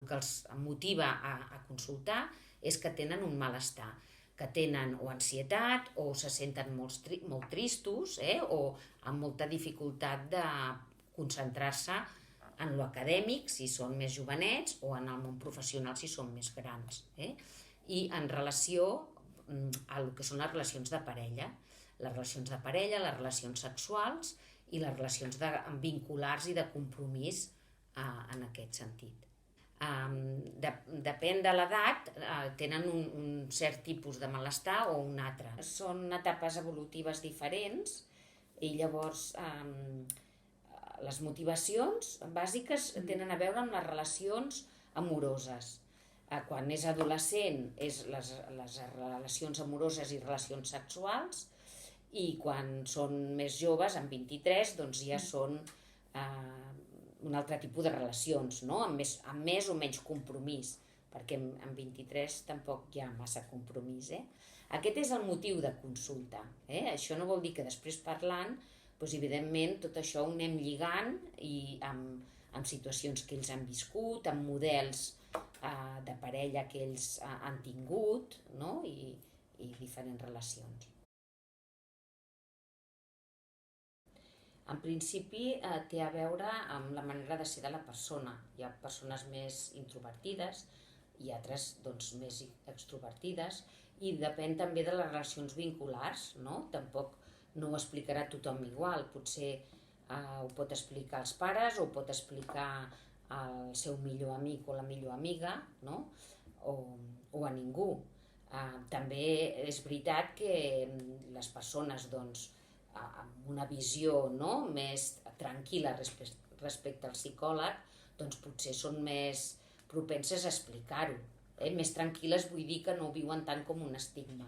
El que els motiva a consultar és que tenen un malestar, que tenen o ansietat o se senten molt tristos o amb molta dificultat de concentrar-se en lo acadèmic si són més jovenets o en el món professional si són més grans. I en relació a el que són les relacions de parella, les relacions sexuals i les relacions vinculars i de compromís en aquest sentit. Depèn de l'edat, tenen un cert tipus de malestar o un altre. Són etapes evolutives diferents i llavors les motivacions bàsiques tenen a veure amb les relacions amoroses. Quan és adolescent és les relacions amoroses i relacions sexuals, i quan són més joves, amb 23, doncs ja són un altre tipus de relacions, no? amb més o menys compromís, perquè amb 23 tampoc hi ha massa compromís. Aquest és el motiu de consulta. Això no vol dir que després parlant, doncs, evidentment, tot això ho anem lligant i amb situacions que ells han viscut, amb models de parella que ells han tingut, no? I diferents relacions. En principi té a veure amb la manera de ser de la persona. Hi ha persones més introvertides i altres més extrovertides, i depèn també de les relacions vinculars, no? Tampoc no ho explicarà tothom igual, potser ho pot explicar als pares o ho pot explicar al seu millor amic o la millor amiga, no? O a ningú. També és veritat que les persones amb una visió més tranquil·la respecte al psicòleg, doncs potser són més propenses a explicar-ho. Més tranquil·les vull dir que no ho viuen tant com un estigma.